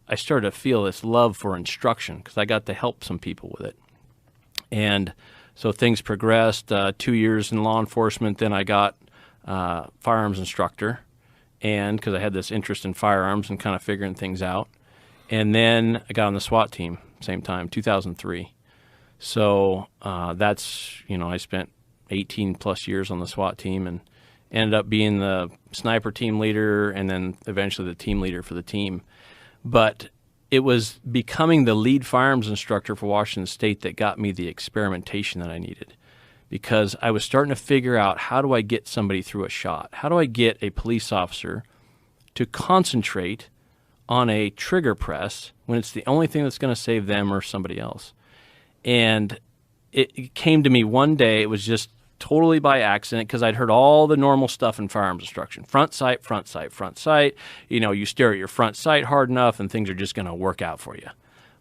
I started to feel this love for instruction because I got to help some people with it. And so things progressed. 2 years in law enforcement, then I got firearms instructor, and because I had this interest in firearms and kind of figuring things out. And then I got on the SWAT team, same time, 2003. So that's, I spent 18 plus years on the SWAT team and ended up being the sniper team leader and then eventually the team leader for the team. But it was becoming the lead firearms instructor for Washington State that got me the experimentation that I needed, because I was starting to figure out, how do I get somebody through a shot? How do I get a police officer to concentrate on a trigger press when it's the only thing that's going to save them or somebody else? And it came to me one day. It was just totally by accident, because I'd heard all the normal stuff in firearms instruction. Front sight, front sight, front sight. You stare at your front sight hard enough and things are just going to work out for you.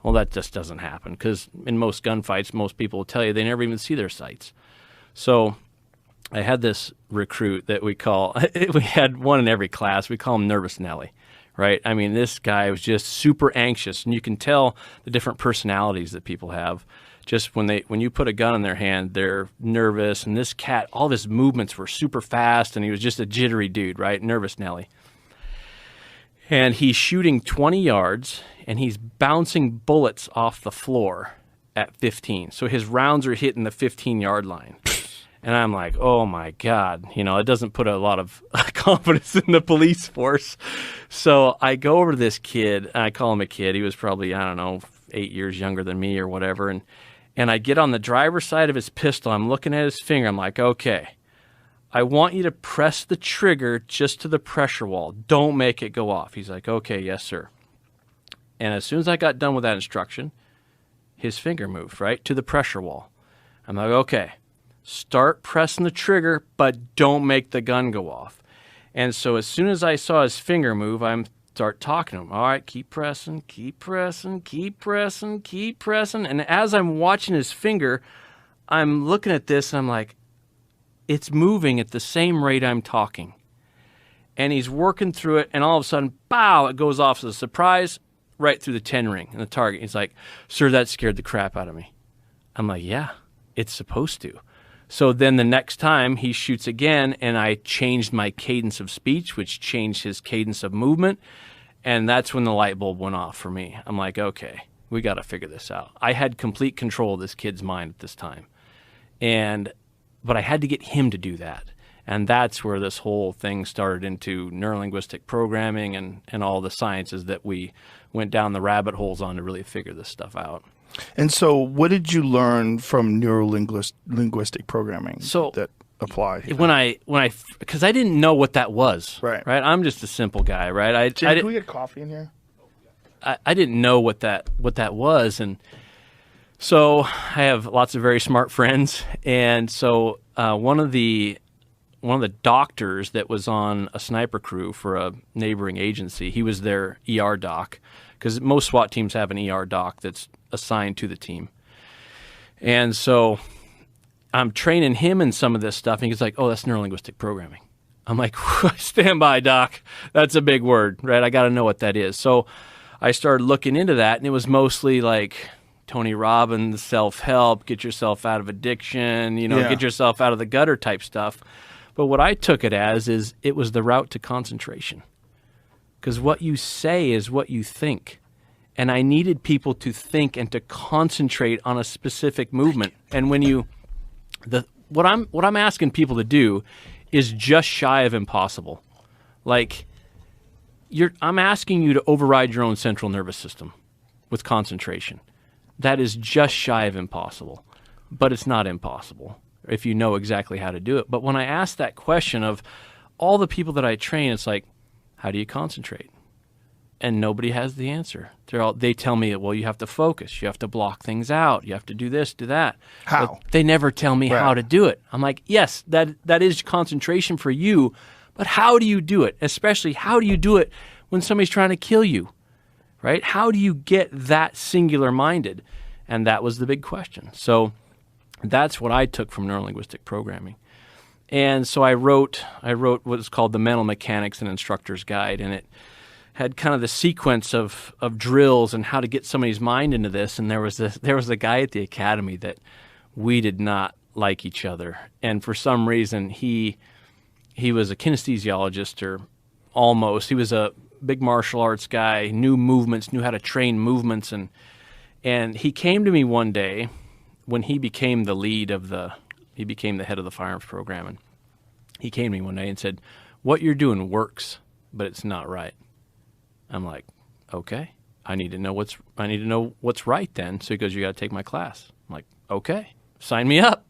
Well, that just doesn't happen, because in most gunfights, most people will tell you they never even see their sights. So I had this recruit that we had one in every class. We call him Nervous Nelly, right? I mean, this guy was just super anxious, and you can tell the different personalities that people have. Just when you put a gun in their hand, they're nervous. And this cat, all of his movements were super fast, and he was just a jittery dude, right? Nervous Nelly. And he's shooting 20 yards, and he's bouncing bullets off the floor at 15. So his rounds are hitting the 15-yard line. And I'm like, oh, my God. It doesn't put a lot of confidence in the police force. So I go over to this kid, and I call him a kid. He was probably, 8 years younger than me or whatever. And I get on the driver's side of his pistol. I'm looking at his finger. I'm like, okay, I want you to press the trigger just to the pressure wall. Don't make it go off. He's like, okay, yes, sir. And as soon as I got done with that instruction, his finger moved, right, to the pressure wall. I'm like, okay, start pressing the trigger, but don't make the gun go off. And so as soon as I saw his finger move, I'm start talking to him. All right, keep pressing, keep pressing, keep pressing, keep pressing. And as I'm watching his finger, I'm looking at this and I'm like, it's moving at the same rate I'm talking. And he's working through it, and all of a sudden, bow, it goes off as a surprise right through the 10 ring and the target. He's like, sir, that scared the crap out of me. I'm like, yeah, it's supposed to. So then the next time he shoots again, and I changed my cadence of speech, which changed his cadence of movement. And that's when the light bulb went off for me. I'm like, okay, we got to figure this out. I had complete control of this kid's mind at this time. But I had to get him to do that. And that's where this whole thing started into neuro-linguistic programming and all the sciences that we went down the rabbit holes on to really figure this stuff out. And so what did you learn from neuro-linguistic programming that applied? Because I didn't know what that was. Right. I'm just a simple guy, right? Can we get coffee in here? I didn't know what that was, and so I have lots of very smart friends, and so one of the doctors that was on a sniper crew for a neighboring agency, he was their ER doc, because most SWAT teams have an ER doc that's assigned to the team. And so I'm training him in some of this stuff, and he's like, oh, that's neuro-linguistic programming. I'm like, stand by, doc. That's a big word, right? I got to know what that is. So I started looking into that, and it was mostly like Tony Robbins, self-help, get yourself out of addiction, get yourself out of the gutter type stuff. But what I took it as is it was the route to concentration, because what you say is what you think. And I needed people to think and to concentrate on a specific movement. And what I'm asking people to do is just shy of impossible. Like, I'm asking you to override your own central nervous system with concentration. That is just shy of impossible, but it's not impossible if you know exactly how to do it. But when I ask that question of all the people that I train, it's like, how do you concentrate? And nobody has the answer. They tell me, well, you have to focus. You have to block things out. You have to do this, do that. How? But they never tell me how to do it. I'm like, yes, that is concentration for you, but how do you do it? Especially, how do you do it when somebody's trying to kill you, right? How do you get that singular-minded? And that was the big question. So that's what I took from neuro-linguistic programming. And so I wrote what is called the Mental Mechanics and Instructor's Guide, and it had kind of the sequence of drills and how to get somebody's mind into this. And there was a guy at the academy that we did not like each other. And for some reason, he was a kinesthesiologist, or almost. He was a big martial arts guy, knew movements, knew how to train movements. And he came to me one day when he became the head of the firearms program. And he came to me one day and said, "What you're doing works, but it's not right." I'm like, "Okay, I need to know what's right then." So he goes, "You got to take my class." I'm like, "Okay, sign me up."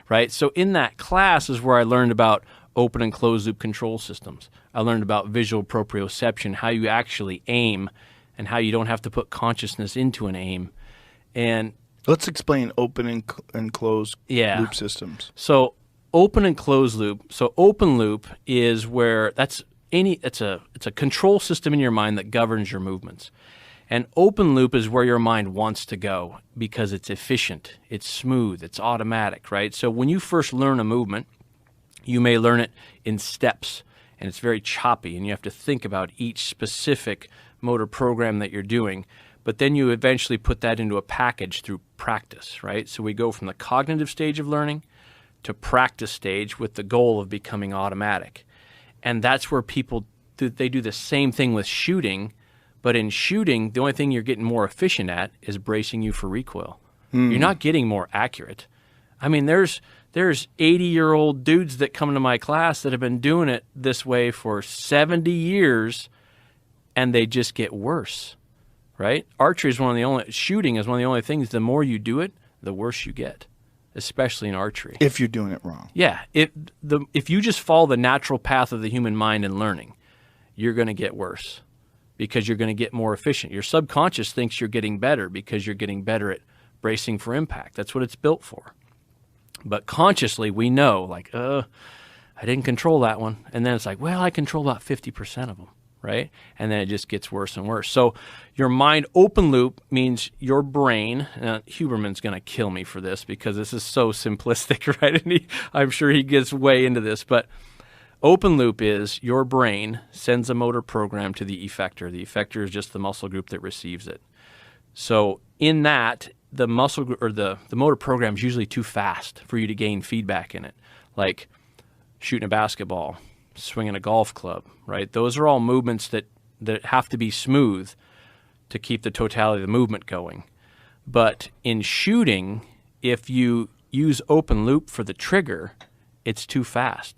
Right? So in that class is where I learned about open and closed loop control systems. I learned about visual proprioception, how you actually aim and how you don't have to put consciousness into an aim. And let's explain open and closed loop systems. So open and closed loop. So open loop is where it's a control system in your mind that governs your movements. And open loop is where your mind wants to go because it's efficient, it's smooth, it's automatic, right? So when you first learn a movement, you may learn it in steps, and it's very choppy, and you have to think about each specific motor program that you're doing. But then you eventually put that into a package through practice, right? So we go from the cognitive stage of learning to practice stage with the goal of becoming automatic. And that's where they do the same thing with shooting, but in shooting, the only thing you're getting more efficient at is bracing you for recoil. You're not getting more accurate. I mean, there's 80-year-old dudes that come to my class that have been doing it this way for 70 years, and they just get worse, right? Shooting is one of the only things, the more you do it, the worse you get, especially in archery. If you're doing it wrong. Yeah. If you just follow the natural path of the human mind in learning, you're going to get worse because you're going to get more efficient. Your subconscious thinks you're getting better because you're getting better at bracing for impact. That's what it's built for. But consciously, we know, like, I didn't control that one. And then it's like, well, I control about 50% of them, right? And then it just gets worse and worse. So your mind open loop means your brain, Huberman's going to kill me for this because this is so simplistic, right? And I'm sure he gets way into this. But open loop is your brain sends a motor program to the effector. The effector is just the muscle group that receives it. So in that, the muscle or the motor program is usually too fast for you to gain feedback in it, like shooting a basketball, swinging a golf club, right? Those are all movements that have to be smooth to keep the totality of the movement going. But in shooting, if you use open loop for the trigger, it's too fast.